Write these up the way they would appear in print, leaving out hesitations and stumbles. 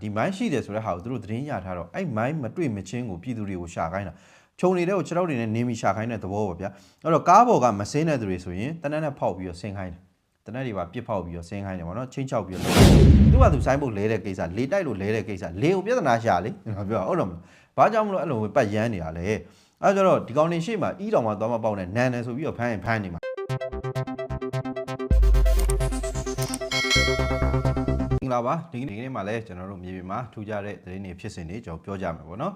ဒီမိုင်းရှိတယ်ဆိုတဲ့ဟာကိုသူတို့သတင်းရထားတော့အဲ့မိုင်းမတွေ့မချင်းကိုပြည်သူတွေကိုရှာခိုင်းတာခြုံနေတဲ့ကိုခြေထောက်တွေနဲ့နေမီရှာခိုင်းတဲ့သဘောပေါ့ဗျာအဲ့တော့ကားပေါ်ကမစင်းတဲ့သူတွေဆိုရင်တနက်နဲ့ဖောက်ပြီးတော့ဆင်းခိုင်းတယ်တနက်တွေပါပြစ်ဖောက်ပြီးတော့ဆင်းခိုင်းတယ်ပေါ့နော်ချင်းချောက်ပြီးတော့သူကသူဆိုင်းဖို့လဲတဲ့ကိစ္စလေတိုက်လို့လဲတဲ့ကိစ္စလေကိုပြဿနာရှာလေကျွန်တော်ပြောဟုတ်တော့မလားဘာကြောင့်မလို့အဲ့လိုပတ်ရမ်းနေတာလဲအဲ့တော့ဒီကောင်နေရှိမှအီးတော်မှာသွားမပေါက်နဲ့နန်တယ်ဆိုပြီးတော့ဖမ်းရင်ဖမ်းနေမှာလာပါဒီနေ့မှာလည်းကျွန်တော်တို့မြေပြင်မှာထူကြတဲ့သတင်းတွေဖြစ်စဉ်တွေကျွန်တော်ပြောကြမယ်ပေါ့နော်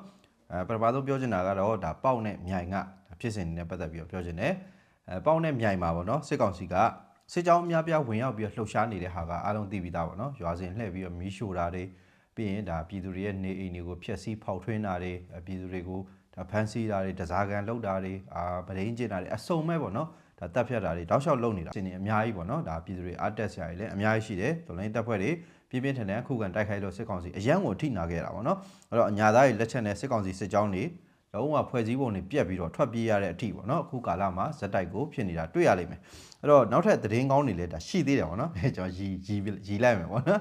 ပထမဆုံးပြောချင်တာကတော့ဒါပေါက်နဲ့မြိုင်ကဖြစ်စဉ်တွေနဲ့ပတ်သက်ပြီးတော့ပြောချင်တယ်ပေါက်နဲ့မြိုင်မှာပေါ့နော်စစ်ကောင်စီကစစ်ကြောင်းအများပြားဝင်ရောက်ပြီးတော့လှုပ်ရှားနေတဲ့ဟာကအားလုံးသိပြီးသားပေါ့နော်ရွာစဉ်လှည့်ပြီးတော့မီးရှို့တာတွေပြီးရင်ဒါပြည်သူတွေရဲ့နေအိမ်တွေကိုဖျက်ဆီးဖောက်ထွင်းတာတွေပြည်သူတွေကိုဒါဖမ်းဆီးတာတွေတစားကန်လုပ်တာတွေပဒိန်းကျင်တာတွေအစုံမဲ့ပေါ့နော်ဒါတက်ဖြတ်တာတွေတောက်လျှောက်လုပ်နေတာစင်နေအများကြီးပေါ့နော်ဒါပြည်သူတွေအားတက်ဆရာတွေလည်းအများကြီးရှိတယ်ဒလိုင်းတက်ဖွဲ့တွေပြင်းပြင်းထန်ထန်ခုခံတိုက်ခိုက်လို့စစ်ကောင်စီအရန်ကိုထိနာခဲ့တာပေါ့နော်အဲ့တော့အညာသားတွေလက်ချက်နဲ့စစ်ကောင်စီစစ်ကြောင်းတွေလုံးဝဖွဲ့စည်းပုံတွေပြက်ပြီးတော့ထွက်ပြေးရတဲ့အထိပေါ့နော်အခုကာလမှာဇက်တိုက်ကိုဖြစ်နေတာတွေ့ရလိမ့်မယ်အဲ့တော့နောက်ထပ်သတင်းကောင်းတွေလည်းဒါရှိသေးတယ်ပေါ့နော်ကျွန်တော်ရီလိုက်မယ်ပေါ့နော်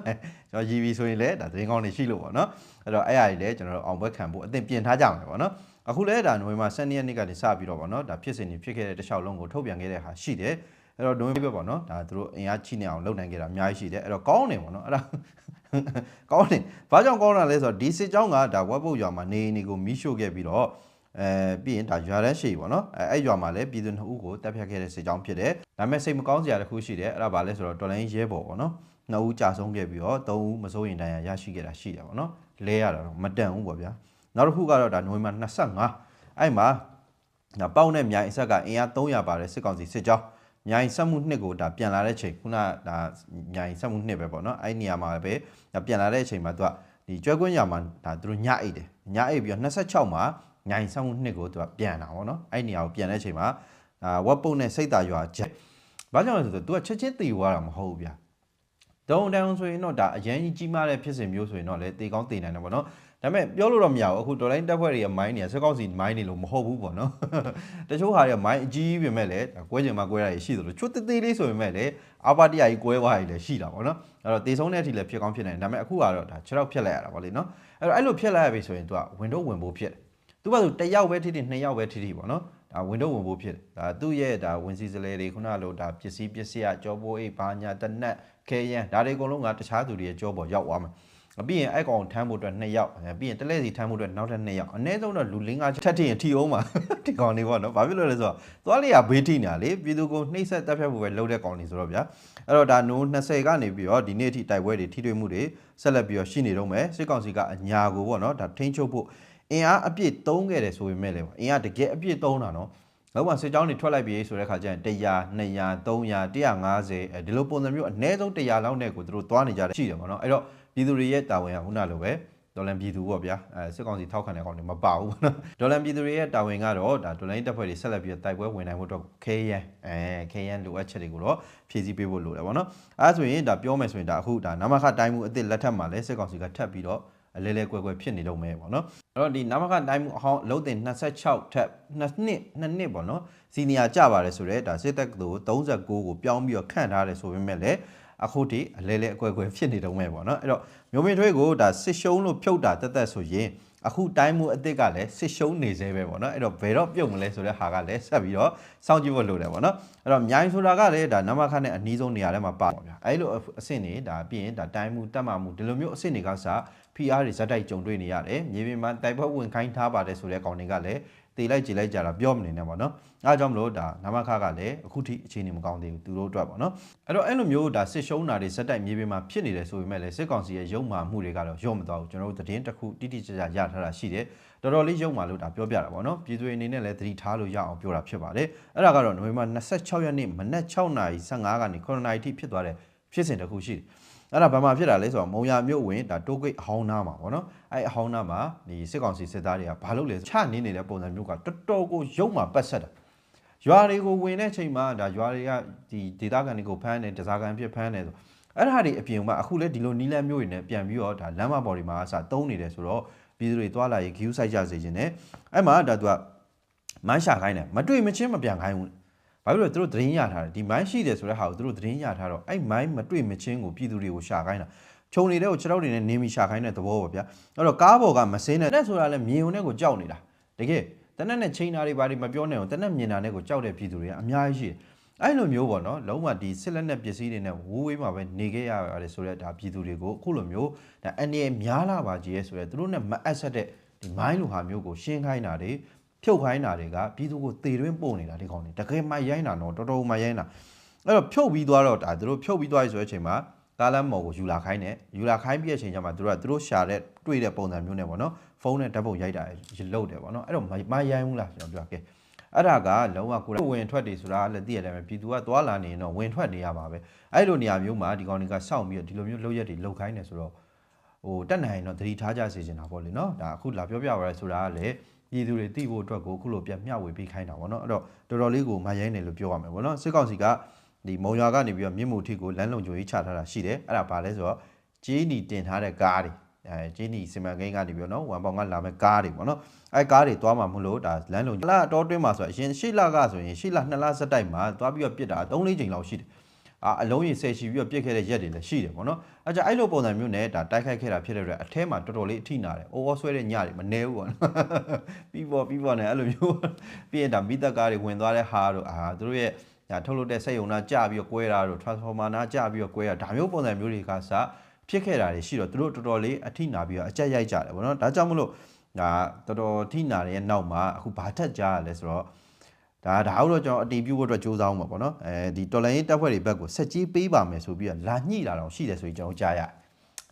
ကျွန်တော်ရီပြီးဆိုရင်လည်းဒါသတင်းကောင်းတွေရှိလို့ပေါ့နော်အဲ့တော့အဲ့အရာတွေလည်းကျွန်တော်တို့အောင်ပွဲခံဖို့အသင်ပြင်ထားကြမယ်ပေါ့နော်အခုလည်းဒါနိုဝင်ဘာ12ရက်နေ့ကနေစပြီးတော့ပေါ့နော်ဒါဖြစ်စဉ်တွေဖြစ်ခဲ့တဲ့တခြားလုံးကိုထုတ်ပြန်ခဲ့တဲ့ဟာရှိတယ်အဲ့တော့နိုဝင်ဘာပေါ့နော်ဒါသူတို့အင်အားချိနေအောင်လုပ်နိုင်ခဲ့တာအများကြီးရှိတယ်အဲ့တော့ကောင်းတယ်ပေါ့နော်အဲ့ဒါကောင်းတယ်ဘာကြောင့်ကောင်းတာလဲဆိုတော့ဒီစစ်ကြောင်းကဒါဝက်ပုတ်ရွာမှာနေနေကိုမီးရှို့ခဲ့ပြီးတော့ပြီးရင်ဒါရွာတန်းရှိပေါ့နော်အဲ့ရွာမှာလည်းပြည်သူ2ဦးကိုတပ်ဖြတ်ခဲ့တဲ့စစ်ကြောင်းဖြစ်တယ်ဒါပေမဲ့စိတ်မကောင်းစရာတစ်ခုရှိတယ်အဲ့ဒါဘာလဲဆိုတော့တော်လိုင်းရဲဘော်ပေါ့နော်2ဦးကြာဆုံးခဲ့ပြီးတော့3ဦးမစိုးရင်တန်ရာရရှိခဲ့တာရှိတယ်ပေါ့နော်လဲရတာတော့မတန်ဘူးပေါ့ဗျာနောက်တစ်ခုကတော့ဒါနိုဝင်ဘာ25အဲ့မှာဒါပေါက်နဲ့မြိုင်အဆက်ကအင်အား300ပါတဲ့စစ်ကောင်စီစစ်ကြောင်းမြိုင်ဆက်မှုနှစ်ကိုဒါပြန်လာတဲ့ချိန်ခုနဒါမြိုင်ဆက်မှုနှစ်ပဲပေါ့နော်အဲ့နေရာမှာပဲဒါပြန်လာတဲ့အချိန်မှာသူကဒီကျွဲကွင်းရွာမှာဒါသူတို့ညအိတ်တယ်ညအိတ်ပြီးတော့26မှာမြိုင်ဆက်မှုနှစ်ကိုသူကပြန်လာပေါ့နော်အဲ့နေရာကိုပြန်တဲ့အချိန်မှာဝက်ပုတ်နဲ့စိတ်တာရွာချက်ဘာကြောင့်လဲဆိုတော့သူကချက်ချင်းတီသွားတာမဟုတ်ဘူးဗျာတုံးတောင်ဆိုရင်တော့ဒါအရင်ကြီးမားတဲ့ဖြစ်စဉ်မျိုးဆိုရင်တော့လေတေကောင်းတေနိုင်တယ်ပေါ့နော်ဒါပေမဲ့ပြောလို့တော့မရဘူးအခုဒေါ်လာတက်ဖွဲ့တွေရဲ့မိုင်းတွေကစက်ကောက်စီမိုင်းတွေလို့မဟုတ်ဘူးပေါ့နော်တချို့ဟာတွေကမိုင်းအကြီးပြင်မဲ့လေကွဲချင်မှကွဲတာရှိသလိုချွတ်သေးသေးလေးဆိုရင်မဲ့လေအာပါတရကြီးကွဲသွားရည်လည်းရှိတာပေါ့နော်အဲ့တော့တေဆုံးတဲ့အထိလည်းဖြစ်ကောင်းဖြစ်နိုင်တယ်ဒါပေမဲ့အခုကတော့ဒါ6ရောက်ဖြတ်လိုက်ရတာပေါ့လေနော်အဲ့တော့အဲ့လိုဖြတ်လိုက်ရပြီဆိုရင်သူကဝင်တော့ဝင်ဖို့ဖြစ်သူက1ယောက်ပဲထိထိ2ယောက်ပဲထိထိပေါ့နော်ဒါဝင်တော့ဝင်ဖို့ဖြစ်ဒါသူ့ရဲ့ဒါဝင်စီစလဲတွေခုနလိုဒါပစ္စည်းရကြောပိုးအိတ်ဘာညာတနက်ခဲရန်ဒါတွေအကုန်လုံးကတခြားသူတွေရဲ့ကြောပေါ်ရောက်သွားမှာပြီးရင်အဲ့ကောင်ထမ်းဖို့အတွက်2ယောက်ပြီးရင်တလဲစီထမ်းဖို့အတွက်နောက်ထပ်2ယောက်အနည်းဆုံးတော့လူ5ထပ်ထရင်ထီအောင်ပါဒီကောင်တွေပေါ့နော်ဘာဖြစ်လို့လဲဆိုတော့သွားလေးကဘေးထိနေတာလေပြည်သူကိုနှိမ့်ဆက်တက်ဖြတ်ဖို့ပဲလုပ်တဲ့ကောင်တွေဆိုတော့ဗျာအဲ့တော့ဒါနိုး20ကနေပြီးတော့ဒီနေ့အထိတိုက်ပွဲတွေထိတွေ့မှုတွေဆက်လက်ပြီးတော့ရှိနေတော့မယ်စစ်ကောင်စီကအညာကိုပေါ့နော်ဒါထိန်းချုပ်ဖို့အင်အားအပြည့်သုံးခဲ့တယ်ဆိုပေမဲ့လည်းအင်အားတကယ်အပြည့်သုံးတာနော်လောက်မှစစ်ကြောင်းတွေထွက်လိုက်ပြီဆိုတဲ့ခါကျရင်100 200 300 150ဒီလိုပုံစံမျိုးအနည်းဆုံး100လောက်နဲ့ကိုသူတို့သွားနေကြတယ်ရှိတယ်ပေါ့နော်အဲ့တော့ပြည်သူတွေရဲ့တာဝန်ကခုနလိုပဲဒေါ်လန်ပြည်သူပေါ့ဗျာစစ်ကောင်စီထောက်ခံတဲ့ကောင်တွေမပါဘူးပေါ့နော်ဒေါ်လန်ပြည်သူတွေရဲ့တာဝန်ကတော့ဒါဒေါ်လန်တပ်ဖွဲ့တွေဆက်လက်ပြီးတိုက်ပွဲဝင်နိုင်ဖို့အတွက်ခဲရန်လိုအပ်ချက်တွေကိုတော့ဖြည့်ဆည်းပေးဖို့လိုတယ်ပေါ့နော်အဲဆိုရင်ဒါပြောမယ်ဆိုရင်ဒါအခုဒါနမခတိုင်းမှုအစ်စ်လက်ထက်မှာလဲစစ်ကောင်စီကထပ်ပြီးတော့အလဲကွယ်ဖြစ်နေတော့မယ်ပေါ့နော်အဲ့တော့ဒီနမခတိုင်းမှုအဟောင်းလုံးတင်26ထက်2နှစ်ပေါ့နော်စီနီယာကြပါတယ်ဆိုတော့ဒါစစ်တပ်ကို39ကိုပြောင်းပြီးတော့ခန့်ထားတယ်ဆိုပေမဲ့လည်းအခုထိအလဲကွယ်ဖြစ်နေတော့မယ်ပေါ့နော်အဲ့တော့မျိုးမင်းထွေးကိုဒါစစ်ရှုံးလို့ဖြုတ်တာတက်ဆိုရင်အခုတိုင်းမှုအစ်စ်ကလည်းစစ်ရှုံးနေသေးပဲပေါ့နော်အဲ့တော့ဘယ်တော့ပြုတ်မလဲဆိုတဲ့ဟာကလည်းဆက်ပြီးတော့စောင့်ကြည့်ဖို့လိုတယ်ပေါ့နော်အဲ့တော့မြိုင်ဆိုတာကလည်းဒါနမခနဲ့အနီးဆုံးနေရာထဲမှာပါပါဗျာအဲ့လိုအဆင့်တွေဒါပြီးရင်ဒါတိုင်းမှုတက်မှမှုဒီလိုမျိုးအဆင့်တွေကစ PR တွေဇက်တိုက်ကြုံတွေ့နေရတယ်မြေပြင်မှာတိုက်ပွဲဝင်ခိုင်းထားပါတယ်ဆိုတဲ့ကောင်တွေကလည်းတေလိုက်ကြည်လိုက်ကြတာပြောမနေနဲ့ပေါ့နော်အားကြောင့်မလို့ဒါနမခကလည်းအခုထိအခြေအနေမကောင်းသေးဘူးသူတို့အတွက်ပေါ့နော်အဲ့တော့အဲ့လိုမျိုးဒါစစ်ရှုံးတာတွေဇက်တိုက်မြေပြင်မှာဖြစ်နေတယ်ဆိုပေမဲ့လည်းစစ်ကောင်စီရဲ့ရုံမာမှုတွေကတော့ရုံမသွားဘူးကျွန်တော်တို့သတင်းတစ်ခုတိတိကျကျရထားတာရှိတယ်တော်တော်လေးရုံမာလို့ဒါပြောပြတာပေါ့နော်ပြည်သူတွေအနေနဲ့လည်းသတိထားလို့ရအောင်ပြောတာဖြစ်ပါတယ်အဲ့ဒါကတော့နိုဝင်ဘာ26ရက်နေ့မနက်6:15ကနေ9:00နာရီထိဖြစ်သွားတဲ့ဖြစ်စဉ်တစ်ခုရှိတယ်အဲ့ဒါဘာမှဖြစ်တာလဲဆိုတော့မုံရမြို့ဝင်ဒါတိုးဂိတ်အဟောင်းနားမှာပေါ့နော်အဲ့အဟောင်းနားမှာဒီစစ်ကောင်စီစစ်သားတွေကဘာလုပ်လဲချနေနေတဲ့ပုံစံမျိုးကတော်တော်ကိုရုံမှာပတ်ဆက်တာရွာတွေကိုဝင်တဲ့အချိန်မှာဒါရွာတွေကဒီဒေသခံတွေကိုဖမ်းတယ်တစားကန်ဖြစ်ဖမ်းတယ်ဆိုအဲ့ဒါတွေအပြင်မှာအခုလဲဒီလိုနီလန်းမျိုးတွေနဲ့ပြန်ပြီးတော့ဒါလမ်းမပေါ်တွေမှာအစတုံးနေတယ်ဆိုတော့ပြည်သူတွေသွားလာရေးဂယူးဆိုင်ကြစေခြင်းနဲ့အဲ့မှာဒါသူကမန်းရှာခိုင်းတယ်မတွေ့မချင်းမပြန်ခိုင်းဘူးဘာဖြစ်လို့သူတို့သတင်းရထားတယ်ဒီမိုင်းရှိတယ်ဆိုတဲ့ဟာကိုသူတို့သတင်းရထားတော့အဲ့မိုင်းမတွေ့မချင်းကိုပြည်သူတွေကိုရှာခိုင်းတာ ခြုံနေတဲ့ကိုခြေထောက်တွေနဲ့နေမီရှာခိုင်းတဲ့သဘောပေါ့ဗျာအဲ့တော့ကားပေါ်ကမစင်းနဲ့တက်ဆိုတာလည်းမြေုံနဲ့ကိုကြောက်နေတာတကယ်တနက်နဲ့ချိန်တာတွေဘာတွေမပြောနဲ့အောင်တနက်မြင်တာနဲ့ကိုကြောက်တဲ့ပြည်သူတွေကအများကြီးရှိတယ်အဲ့လိုမျိုးပေါ့နော်လုံးဝဒီစစ်လက်နဲ့ပစ္စည်းတွေနဲ့ဝိုးဝေးမှာပဲနေခဲ့ရတယ်ဆိုတော့ဒါပြည်သူတွေကိုအခုလိုမျိုးဒါအန်ဒီရဲ့များလာပါကြီးရဲ့ဆိုတော့သူတို့နဲ့မအပ်ဆက်တဲ့ဒီမိုင်းလိုဟာမျိုးကိုရှင်းခိုင်းတာတွေဖြုတ်ခိုင်းတာတွေကပြည်သူကိုတေတွင်းပို့နေတာဒီကောင်တွေတကယ်မှရိုင်းတာတော့တော်တော်မှရိုင်းတာအဲ့တော့ဖြုတ်ပြီးသွားတော့ဒါသူတို့ဖြုတ်ပြီးသွားပြီဆိုတဲ့အချိန်မှာကားလမ်းမော်ကိုယူလာခိုင်းတယ်ယူလာခိုင်းပြီးတဲ့အချိန်ကျမှသူတို့ရှာတဲ့တွေ့တဲ့ပုံစံမျိုးနဲ့ပေါ့နော်ဖုန်းနဲ့ဓာတ်ပုံရိုက်တာလုပ်တယ်ပေါ့နော်အဲ့တော့မရိုင်းဘူးလားကျွန်တော်ပြောခဲ့အဲ့ဒါကလုံးဝကိုယ်ဝင်ထွက်တယ်ဆိုတာလည်းသိရတယ်ပဲပြည်သူကသွားလာနေရင်တော့ဝင်ထွက်နေရပါပဲအဲ့လိုနေရာမျိုးမှာဒီကောင်တွေကစောင့်ပြီးတော့ဒီလိုမျိုးလုပ်ရက်တွေလုပ်ခိုင်းနေဆိုတော့ဟိုတက်နိုင်တော့သတိထားကြစေချင်တာပေါ့လေနော်ဒါအခုလာပြောပြပါရဲဆိုတာကလည်းပြည်သူတွေသိဖို့အတွက်ကိုအခုလိုပြန်မျှဝေပေးခိုင်းတာပေါ့နော်အဲ့တော့တော်တော်လေးကိုမရိုင်းတယ်လို့ပြောရမယ်ပေါ့နော်စစ်ကောင်စီကဒီမုံရွာကနေပြီးတော့မြင့်မို့ထိကိုလမ်းလုံကြိုကြီးချထားတာရှိတယ်အဲ့ဒါဘာလဲဆိုတော့ဂျီနီတင်ထားတဲ့ကားတွေဂျီနီစီမံကိန်းကနေပြီးတော့နော်1ပေါင်ကလာမဲ့ကားတွေပေါ့နော်အဲ့ကားတွေသွားမှာမလို့ဒါလမ်းလုံလာအတော်တွင်းမှာဆိုအရင်ရှေ့လကဆိုရင်ရှေ့လ2လစက်တိုက်မှာသွားပြီးတော့ပြစ်တာ3-4ချိန်လောက်ရှိတယ်အလုံးကြီးဆယ်ချီပြီးတော့ပြစ်ခဲ့တဲ့ရက်တွေလည်းရှိတယ်ပေါ့နော်အဲ့ကြအဲ့လိုပုံစံမျိုးနဲ့ဒါတိုက်ခိုက်ခဲ့တာဖြစ်တဲ့အတွက်အထဲမှာတော်တော်လေးအထိနာတယ်အိုးဝဆွဲတဲ့ညတွေမနေဘူးပေါ့နော်ပြီးပေါ်နဲ့အဲ့လိုမျိုးပြီးရင်ဒါမိသက်ကားတွေဝင်သွားတဲ့ဟာတို့သူတို့ရဲ့ဒါထုတ်လုပ်တဲ့စက်ရုံနာကြပြီးတော့ကွဲတာတို့ transformer နာကြပြီးတော့ကွဲတာဒါမျိုးပုံစံမျိုးတွေကစဖြစ်ခဲ့တာတွေရှိတော့သူတို့တော်တော်လေးအထိနာပြီးတော့အကြက်ရိုက်ကြတယ်ပေါ့နော်ဒါကြောင့်မလို့ဒါတော်တော်ထိနာတဲ့နောက်မှာအခုဘာထက်ကြားရလဲဆိုတော့ဒါဟုတ်တော့ကျွန်တော်အတီးပြုတ်ဖို့အတွက်စူးစမ်းအောင်ပါပေါ့နော်ဒီတော်လိုင်းရေးတပ်ဖွဲ့တွေဘက်ကိုဆက်ကြီးပေးပါမယ်ဆိုပြီးတော့လာညှိတာတော့ရှိတယ်ဆိုပြီးကျွန်တော်ကြားရ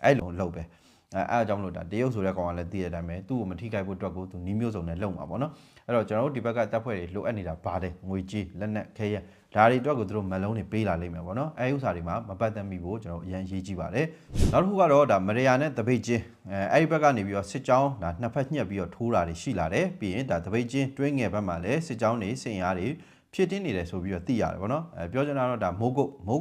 အဲ့လိုလုပ်ပဲအဲ့အကြောင်းလို့ဒါတရုတ်ဆိုတဲ့ကောင်ကလည်းသိတဲ့အတိုင်းပဲသူ့ကိုမထိခိုက်ဖို့အတွက်ကိုသူနီးမျိုးစုံနဲ့လုပ်မှာပေါ့နော်အဲ့တော့ကျွန်တော်တို့ဒီဘက်ကတပ်ဖွဲ့တွေလိုအပ်နေတာပါတယ်ငွေကြီးလက်နက်ခဲယမ်းဒါတွေအတွက်ကိုသူတို့မလုံးတွေပေးလာလိမ့်မယ်ပေါ့နော်အဲဥစ္စာတွေမှာမပတ်သက်မိဖို့ကျွန်တော်အရင်ရေးကြည့်ပါတယ်နောက်တစ်ခုကတော့ဒါမရေယာနဲ့တပိတ်ချင်းအဲ့ဒီဘက်ကနေပြီးတော့စစ်ကြောင်းဒါနှစ်ဖက်ညှက်ပြီးတော့ထိုးတာတွေရှိလာတယ်ပြီးရင်ဒါတပိတ်ချင်းတွင်းငယ်ဘက်မှာလည်းစစ်ကြောင်းတွေစင်ရားတွေဖြစ်တင်းနေတယ်ဆိုပြီးတော့သိရတယ်ပေါ့နော်ပြောချင်တာတော့ဒါမိုးကု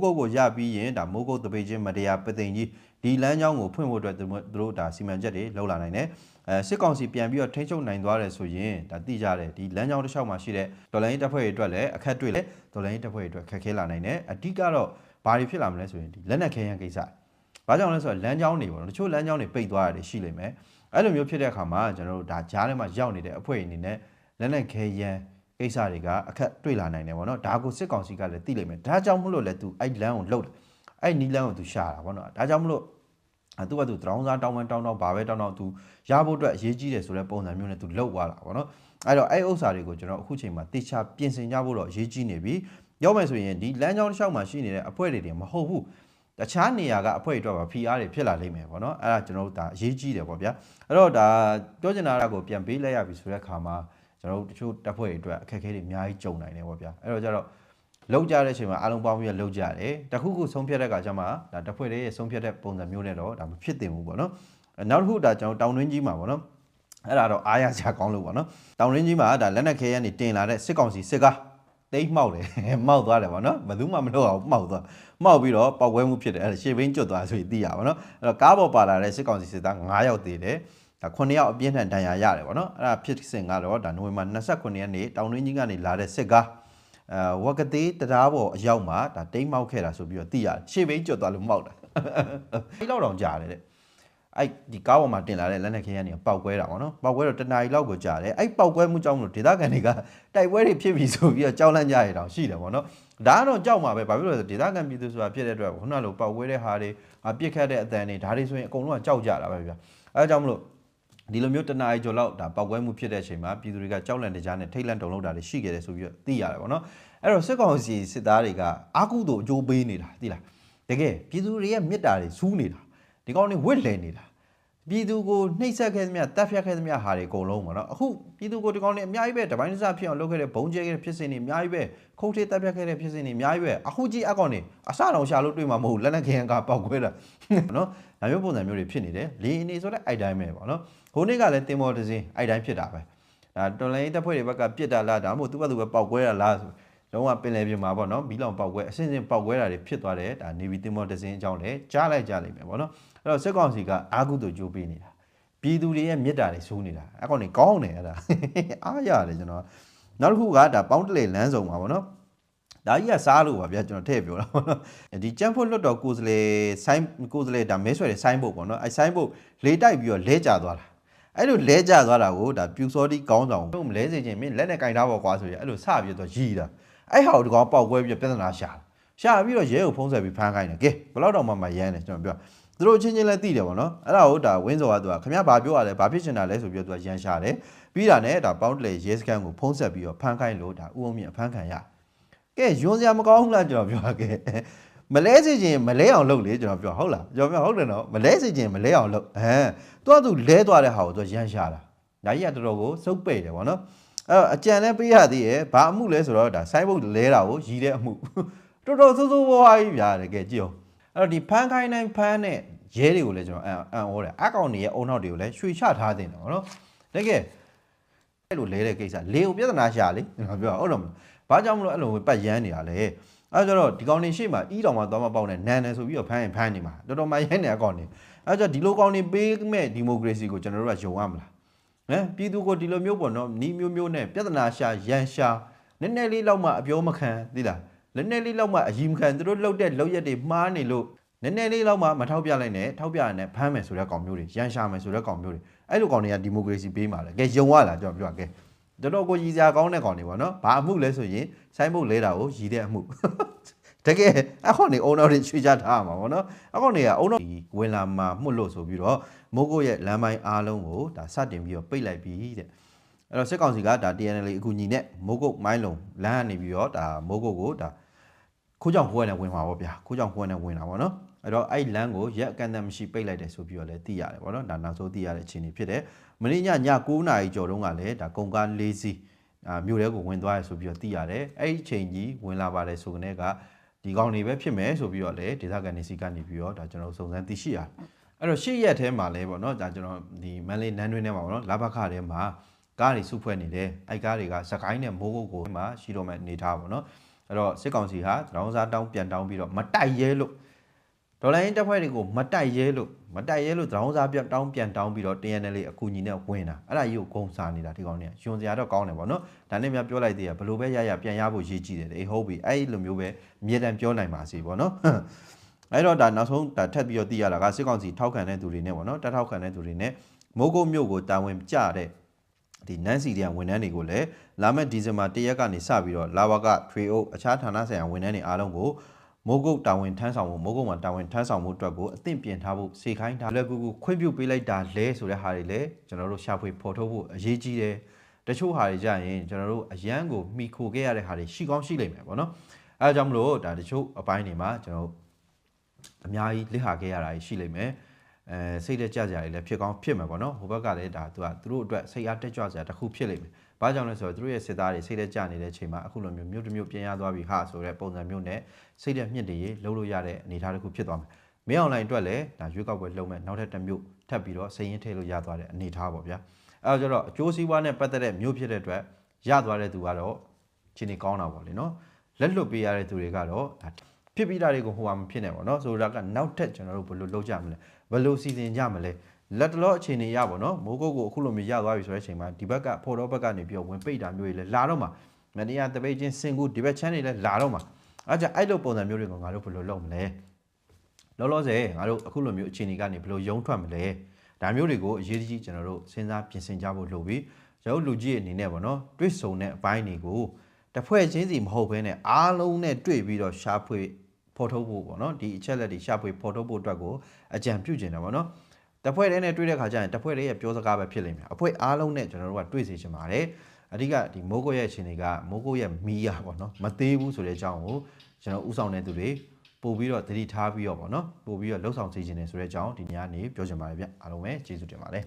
တ်ကိုရပြီးရင်ဒါမိုးကုတ်တပိတ်ချင်းမရေယာပသိမ်ကြီးဒီလမ်းကြောင်းကိုဖွင့်ဖို့အတွက်သူတို့ဒါစီမံချက်တွေလှုပ်လာနိုင်တယ်စစ်ကောင်စီပြန်ပြီးတော့ထိန်းချုပ်နိုင်သွားတယ်ဆိုရင်ဒါသိကြတယ်ဒီလမ်းကြောင်းတစ်လျှောက်မှာရှိတဲ့ဒေါ်လာရင်းတပ်ဖွဲ့တွေအတွက်လည်းအခက်တွေ့လေဒေါ်လာရင်းတပ်ဖွဲ့တွေအတွက်ခက်ခဲလာနိုင်တယ်အဓိကတော့ဘာတွေဖြစ်လာမလဲဆိုရင်ဒီလက်နက်ခဲယမ်းကိစ္စဘာကြောင့်လဲဆိုတော့လမ်းကြောင်းတွေပေါ့နော်တချို့လမ်းကြောင်းတွေပိတ်သွားတာရှိလိမ့်မယ်အဲ့လိုမျိုးဖြစ်တဲ့အခါမှာကျွန်တော်တို့ဒါကြားထဲမှာရောက်နေတဲ့အဖွဲ့အနေနဲ့လက်နက်ခဲယမ်းကိစ္စတွေကအခက်တွေ့လာနိုင်တယ်ပေါ့နော်ဒါကိုစစ်ကောင်စီကလည်းသိလိမ့်မယ်ဒါကြောင့်မလို့လဲသူအဲ့လမ်းကိုလှုပ်တယ်အဲ့နီးလမ်းကိုသူရှာတာပေါ့နော်ဒါကြောင့်မလို့သူကသူတောင်းစားတောင်းဘာပဲတောင်းသူရဖို့အတွက်အရေးကြီးတယ်ဆိုတဲ့ပုံစံမျိုးနဲ့သူလှုပ်သွားတာပေါ့နော်အဲ့တော့အဲ့ဥစ္စာတွေကိုကျွန်တော်အခုချိန်မှာတေချာပြင်ဆင်ကြဖို့တော့အရေးကြီးနေပြီရောက်မယ်ဆိုရင်ဒီလမ်းကြောင်းတစ်လျှောက်မှာရှိနေတဲ့အဖွဲ့တွေမဟုတ်ဘူးတခြားနေရာကအဖွဲ့တွေအတွက်ပါ PR တွေဖြစ်လာလိမ့်မယ်ပေါ့နော်အဲ့ဒါကျွန်တော်တို့ဒါအရေးကြီးတယ်ပေါ့ဗျာအဲ့တော့ဒါပြောချင်တာကိုပြန်ပေးလိုက်ရပြီဆိုတဲ့အခါမှာကျွန်တော်တို့တချို့တပ်ဖွဲ့တွေအတွက်အခက်အခဲတွေအများကြီးကြုံနိုင်တယ်ပေါ့ဗျာအဲ့တော့ကျတော့လောက်ကြတဲ့အချိန်မှာအားလုံးပေါင်းပြီးတော့လောက်ကြတယ်တခုခုဆုံးဖြတ်တဲ့အခါကျမှဒါတပ်ဖွဲ့တွေရဲ့ဆုံးဖြတ်တဲ့ပုံစံမျိုးနဲ့တော့ဒါမဖြစ်သင့်ဘူးပေါ့နော်နောက်တစ်ခုဒါကျွန်တော်တောင်တွင်းကြီးမှာပေါ့နော်အဲ့ဒါတော့အားရစရာကောင်းလို့ပေါ့နော်တောင်တွင်းကြီးမှာဒါလက်နက်ခဲယမ်းတွေတင်လာတဲ့စစ်ကောင်စီစစ်ကားတိတ်မှောက်တယ်မှောက်သွားတယ်ပေါ့နော်ဘယ်သူမှမလုပ်အောင်မှောက်ပြီးတော့ပောက်ကွဲမှုဖြစ်တယ်အဲ့ဒါရှေ့ဘင်းကျွတ်သွားဆိုပြီးသိရပါတော့အဲ့တော့ကားပေါ်ပါလာတဲ့စစ်ကောင်စီစစ်သား9ယောက်သေးတယ်ဒါ9ယောက်အပြင်းထန်ဒဏ်ရာရတယ်ပေါ့နော်အဲ့ဒါဖြစ်စဉ်ကတော့ဒါနိုဝင်ဘာ29ရက်နေ့တောင်တွင်းကြီးကနေလာတဲ့စစ်ကားဝက်ကသေးတရားပေါ်အရောက်မှာဒါတိတ်မှောက်ခဲ့တာဆိုပြီးတော့သိရတယ်ရှေ့ဘင်းကျွတ်သွားလို့မှောက်တာအဲ့လောက်တောင်ကြာတယ်တဲ့အဲ့ဒီကားပေါ်မှာတင်လာတဲ့လက်နက်ခဲယမ်းတွေပောက်ကွဲတာပေါ့နော်ပောက်ကွဲတော့တနားရီလောက်ကိုကြာတယ်အဲ့ပောက်ကွဲမှုကြောင့်မလို့ဒေသခံတွေကတိုက်ပွဲတွေဖြစ်ပြီဆိုပြီးတော့ကြောက်လန့်ကြရတောင်ရှိတယ်ပေါ့နော်ဒါကတော့ကြောက်မှာပဲဘာဖြစ်လို့လဲဆိုဒေသခံပြည်သူဆိုတာဖြစ်တဲ့အတွက်ခုနကလိုပောက်ကွဲတဲ့ဟာတွေပြစ်ခတ်တဲ့အတန်တွေဒါတွေဆိုရင်အကုန်လုံးကကြောက်ကြတာပဲဗျာအဲဒါကြောင့်မလို့ဒီလိုမျိုးတနားရီကျော်လောက်ဒါပောက်ကွဲမှုဖြစ်တဲ့အချိန်မှာပြည်သူတွေကကြောက်လန့်နေကြတဲ့ထိတ်လန့်တုန်လှုပ်တာတွေရှိခဲ့တယ်ဆိုပြီးတော့သိရတယ်ပေါ့နော်အဲ့တော့စစ်ကောင်စီစစ်သားတွေကအာကုသို့အကျိုးပေးနေတာသိလားတကယ်ပြည်သူတွေရဲ့မြစ်တာတွေစူးနေတာဒီကောင်တွေဝစ်လဲနေတာပြည်သူကိုနှိပ်စက်ခဲ့သမျှတပ်ဖြတ်ခဲ့သမျှဟာတွေအကုန်လုံးပေါ့နော်အခုပြည်သူကိုဒီကောင်တွေအများကြီးပဲတပိုင်းတစားဖြစ်အောင်လုပ်ခဲ့တဲ့ဘုံကျဲခဲ့တဲ့ဖြစ်စဉ်တွေအများကြီးပဲခုတ်ထေးတပ်ဖြတ်ခဲ့တဲ့ဖြစ်စဉ်တွေအများကြီးပဲအခုကြီးအကောင်တွေအစတောင်ရှာလို့တွေ့မှာမဟုတ်လက်နက်ခဲယမ်းကပောက်ခွဲတာနော်ဒါမျိုးပုံစံမျိုးတွေဖြစ်နေတယ်လေအနေဆိုတဲ့အိုက်တိုင်းပဲပေါ့နော်ဟိုနေ့ကလည်းတင်မော်တစင်းအိုက်တိုင်းဖြစ်တာပဲဒါတော်လိုင်းတပ်ဖွဲ့တွေဘက်ကပြစ်တာလားဒါမှမဟုတ်သူ့ဘက်သူပဲပောက်ခွဲတာလားဆိုလုံးဝပင်လယ်ပြင်မှာပေါ့နော်မီးလောင်ပောက်ခွဲအစင်းစင်းပောက်ခွဲတာတွေဖြစ်သွားတယ်ဒါနေဗီတင်မော်တစင်းအကြောင်းလည်းကြားလိုက်ကြလိမ့်မယ်ပေါ့နော်အဲ့တော့စစ်ကောင်စီကအာကုသို့ကြိုးပေးနေတာပြည်သူတွေရဲ့မြစ်တာတွေစိုးနေတာအကောင်တွေကောင်းတယ်အဲ့ဒါအားရတယ်ကျွန်တော်နောက်တစ်ခုကဒါပေါင်းတလေလမ်းစုံပါဗောနော် ဒါကြီးကစားလို့ပါဗျာကျွန်တော်ထည့်ပြောတာပေါ့နော်ဒီကျန်းဖို့လွတ်တော်ကိုယ်စလေဆိုင်းကိုယ်စလေဒါမဲဆွဲတဲ့ဆိုင်းဘုတ်ပေါ့နော်အဲဆိုင်းဘုတ်လေတိုက်ပြီးတော့လဲကျသွားတာအဲ့လိုလဲကျသွားတာကိုဒါပြူစောတိကောင်းဆောင်ဘုံမလဲစေခြင်းမင်းလက်နဲ့ကင်ထားပေါ့ကွာဆိုရင်အဲ့လိုစပြီးတော့ရီးတာအဲ့ဟာကိုဒီကောင်ပေါက်ကွဲပြီးပြဿနာရှာပြီးတော့ရဲကိုဖုံးဆက်ပြီးဖမ်းခိုင်းတယ်ကဲဘယ်တော့မှမရမ်းတယ်ကျွန်တော်ပြောသူတို့ချင်းချင်းလည်းသိတယ်ပေါ့နော်အဲ့ဒါကိုဒါဝင်းစောကသူကခင်ဗျားဘာပြောရလဲဘာဖြစ်ချင်တာလဲဆိုပြီးတော့သူကရန်ရှာတယ်ပြီးတာနဲ့ဒါပေါင်းတလေရဲစခန်းကိုဖုံးဆက်ပြီးတော့ဖမ်းခိုင်းလို့ဒါဥအောင်မြင့်အဖမ်းခံရကဲယွန်းစရာမကောင်းဘူးလားကျွန်တော်ပြောခဲ့မလဲစေခြင်းမလဲအောင်လုပ်လေကျွန်တော်ပြောဟုတ်လားကျွန်တော်ပြောဟုတ်တယ်နော်မလဲစေခြင်းမလဲအောင်လုပ်သူလဲသွားတဲ့ဟာကိုသူရန်ရှာတာဒါကြီးကတော်တော်ကိုစုပ်ပိတ်တယ်ပေါ့နော်အဲ့အကြံလည်းပေးရသေးရဲ့ဘာအမှုလဲဆိုတော့ဒါဆိုင်းဘုတ်လဲတာကိုရီးတဲ့အမှုတော်တော်စိုးစိုးဝါးဝါးကြီးဗျာတကယ်ကြည့်အောင်အဲ့တော့ဒီဖမ်းခိုင်းတိုင်းဖမ်းတဲ့ရဲတွေကိုလည်းကျွန်တော်အံ့ဩတယ်အကောင်တွေရဲ့အုံနောက်တွေကိုလည်းရွှေချထားတင်တယ်ပေါ့နော်တကယ်အဲ့လိုလဲတဲ့ကိစ္စလေကိုပြဿနာရှာလေကျွန်တော်ပြောဟုတ်တော့ဘာကြောင့်မလို့အဲ့လိုပတ်ရမ်းနေတာလဲအဲ့ကြတော့ဒီကောင်တွေရှေ့မှာအီးတော်မှာသွားမပေါက်နဲ့နန်တယ်ဆိုပြီးတော့ဖမ်းနေမှာတော်တော်မှရမ်းနေအကောင်တွေအဲ့ကြဒီလိုကောင်တွေပေးမဲ့ဒီမိုကရေစီကိုကျွန်တော်တို့ကယုံရမလားပြည်သူကိုဒီလိုမျိုးပေါ့နော်နီးမျိုးနဲ့ပြဿနာရှာရန်ရှာနည်းနည်းလေးလောက်မှအပြောမခံသိလားနည်းနည်းလေးလောက်မှအယီမခံသူတို့လှုပ်တဲ့လှုပ်ရက်တွေမှားနေလို့နည်းနည်းလေးလောက်မှမထောက်ပြလိုက်နဲ့ထောက်ပြရနဲ့ဖမ်းမယ်ဆိုတဲ့ကောင်မျိုးတွေရန်ရှာမယ်ဆိုတဲ့ကောင်မျိုးတွေအဲ့လိုကောင်တွေကဒီမိုကရေစီပေးမှာလေကဲယုံရလားကျွန်တော်ပြောကဲတော်တော်ကိုရည်စရာကောင်းတဲ့ကောင်တွေပေါ့နော်ဘာအမှုလဲဆိုရင်ဆိုင်းဘုတ်လဲတာကိုရည်တဲ့အမှုတကယ်အခေါင်နေအုံတော်တွေချွေချထားမှာပေါ့နော်အခေါင်နေကအုံတော်ဝင်လာမှာမှုလို့ဆိုပြီးတော့မိုးကုတ်ရဲ့လမ်းပိုင်းအားလုံးကိုဒါစတင်ပြီးတော့ပိတ်လိုက်ပြီတဲ့အဲ့တော့စစ်ကောင်စီကဒါ TNL အကူညီနဲ့မိုးကုတ်မိုင်းလုံးလမ်းကနေပြီးတော့ဒါမိုးကုတ်ကိုဒါခိုးကြောင်ပွဲနဲ့ဝင်မှာပေါ့ဗျာခိုးကြောင်ပွဲနဲ့ဝင်တာပေါ့နော်အဲ့တော့အဲ့လမ်းကိုရက်အကန့်အသတ်မရှိပိတ်လိုက်တယ်ဆိုပြီးတော့လည်းသိရတယ်ပေါ့နော်ဒါနောက်ဆုံးသိရတဲ့အခြေအနေဖြစ်တယ်မနေ့ည9နာရီကျော်တုန်းကလည်းဒါကုန်ကား၄စီးမြို့ထဲကိုဝင်သွားရဆိုပြီးတော့သိရတယ်အဲ့ဒီအချိန်ကြီးဝင်လာပါတယ်ဆိုကနေကဒီကောင်တွေပဲဖြစ်မယ်ဆိုပြီးတော့လည်းဒေသခံနေစီကနေပြီးတော့ဒါကျွန်တော်စုံစမ်းသိရှိရတယ်အဲ့တော့ရှေ့ရက်ထဲမှာလဲပေါ့နော်ဒါကျွန်တော်ဒီမန်လေးနန်းတွင်းထဲမှာပေါ့နော်လာဘခထဲမှာကားတွေစုဖွဲ့နေတယ်အဲ့ကားတွေကစကိုင်းနဲ့မိုးကုတ်ကိုမှရှိတော့မှနေထားပါတော့အဲ့တော့စစ်ကောင်စီဟာတရောင်းစားတောင်းပြန်တောင်းပြီးတော့မတိုက်ရဲလို့ဒေါ်လာရင်းတပ်ဖွဲ့တွေကိုမတိုက်ရဲလို့တရောင်းစားပြန်တောင်းပြီးတော့ TNL အကူညီနဲ့ဝင်တာအဲ့ဒါကြီးကိုဂုံစားနေတာဒီကောင်တွေကယွန်စရာတော့ကောင်းတယ်ပေါ့နော်ဒါနဲ့များပြောလိုက်သေးရဘလို့ပဲရပြန်ရဖို့ရေးကြည့်တယ်အေးဟုတ်ပြီအဲ့လိုမျိုးပဲအမြဲတမ်းပြောနိုင်ပါစေပေါ့နော်အဲ့တော့ဒါနောက်ဆုံးဒါထပ်ပြီးတော့သိရတာကစစ်ကောင်စီထောက်ခံတဲ့သူတွေနဲ့ပေါ့နော်တက်ထောက်ခံတဲ့သူတွေနဲ့မိုးကုတ်မြို့ကိုတာဝန်ကျတဲ့ဒီနန်းစီတရဝန်ထမ်းတွေကိုလည်းလာမယ့်ဒီဇင်ဘာ1ရက်ကနေစပြီးတော့လာဝကထွေအုပ်အခြားဌာနဆိုင်ရာဝန်ထမ်းတွေအားလုံးကိုမိုးကုတ်တာဝန်ထမ်းဆောင်မှုမိုးကုတ်မှာတာဝန်ထမ်းဆောင်မှုအတွက်ကိုအသင့်ပြင်ထားဖို့စေခိုင်းထားလက်ကူခွင့်ပြုပေးလိုက်တာလဲဆိုတဲ့ဟာတွေလည်းကျွန်တော်တို့ရှာဖွေဖော်ထုတ်ဖို့အရေးကြီးတယ်တချို့ဟာတွေကြရင်ကျွန်တော်တို့အရန်ကိုမိခိုခဲ့ရတဲ့ဟာတွေရှိကောင်းရှိလိမ့်မယ်ပေါ့နော်အဲဒါကြောင့်မလို့ဒါတချို့အပိုင်းတွေမှာကျွန်တော်အများကြီးလစ်ဟာခဲ့ရတာရှိလိမ့်မယ်စိတ်တက်ကြစရာတွေလည်းဖြစ်ကောင်းဖြစ်မှာပေါ့နော်ဟိုဘက်ကလည်းဒါသူတို့အတွက်စိတ်အားတက်ကြွစရာတစ်ခုဖြစ်လိမ့်မယ်ဘာကြောင့်လဲဆိုတော့သူတို့ရဲ့စစ်သားတွေစိတ်တက်ကြနေတဲ့အချိန်မှာအခုလိုမျိုးတစ်မျိုးပြန်ရသွားပြီဟာဆိုတဲ့ပုံစံမျိုးနဲ့စိတ်တက်မြင့်တည်ရေးလှုပ်လို့ရတဲ့အနေအထားတစ်ခုဖြစ်သွားမယ်မင်းအွန်လိုင်းအတွက်လည်းဒါရွေးကောက်ပွဲလုပ်မဲ့နောက်ထပ်တစ်မျိုးထပ်ပြီးတော့စိတ်ရင်းထည့်လို့ရသွားတဲ့အနေအထားပေါ့ဗျာအဲတော့ကျတော့အကျိုးစီးပွားနဲ့ပတ်သက်တဲ့မျိုးဖြစ်တဲ့အတွက်ရသွားတဲ့သူကတော့ချင်းနေကောင်းတာပေါ့လေနော်လက်လွတ်ပေးရတဲ့သူတွေကတော့ဒါဖြစ်ပြီးတာတွေကိုဟိုဟာမဖြစ်နဲ့ပေါ့နော်ဆိုတာကနောက်ထပ်ကျွန်တော်တို့ဘယ်လိုလုပ်ကြမလဲဘယ်လိုစီစဉ်ကြမလဲလက်တလောအခြေအနေရပါတော့မိုးကုတ်ကိုအခုလိုမျိုးရသွားပြီဆိုတဲ့အချိန်မှာဒီဘက်ကဖော်တော့ဘက်ကနေပြီးတော့ဝင်ပိတ်တာမျိုးတွေလည်းလာတော့မှာမတရားတပိတ်ချင်းစင်ကူဒီဘက်ချမ်းတွေလည်းလာတော့မှာအဲကြအဲ့လိုပုံစံမျိုးတွေကိုငါတို့ဘယ်လိုလုပ်မလဲလောလောဆယ်ငါတို့အခုလိုမျိုးအခြေအနေကနေဘယ်လိုရုံးထွက်မလဲဒါမျိုးတွေကိုအရေးကြီးကျွန်တော်တို့စဉ်းစားပြင်ဆင်ကြဖို့လိုပြီးကျွန်တော်လူကြီးအနေနဲ့ပေါ့နော်တွေးဆုံတဲ့အပိုင်းတွေကိုတစ်ဖွဲ့ချင်းစီမဟုတ်ဘဲနဲ့အားလုံးနဲ့တွေ့ပြီးတော့ရှာဖွေဖော်ထုတ်ဖို့ပေါ့နော်ဒီအချက်လက်တွေရှာဖွေဖော်ထုတ်ဖို့အတွက်ကိုအကြံပြုကျင်တယ်ပေါ့နော်တဖွဲ့တည်းနဲ့တွေ့တဲ့ခါကျရင်တဖွဲ့တည်းရဲ့ပြောစကားပဲဖြစ်လိမ့်မယ်အဖွဲ့အားလုံးနဲ့ကျွန်တော်တို့ကတွေ့စေချင်ပါတယ်အဓိကဒီမိုးကုတ်ရဲ့အခြေအနေကမိုးကုတ်ရဲ့မီးရပေါ့နော်မသေးဘူးဆိုတဲ့အကြောင်းကိုကျွန်တော်ဥဆောင်တဲ့သူတွေပို့ပြီးတော့သတိထားပြီးတော့ပေါ့နော်ပို့ပြီးတော့လှုပ်ဆောင်စေချင်တယ်ဆိုတဲ့အကြောင်းဒီညနေပြောချင်ပါတယ်ဗျအားလုံးပဲကျေးဇူးတင်ပါတယ်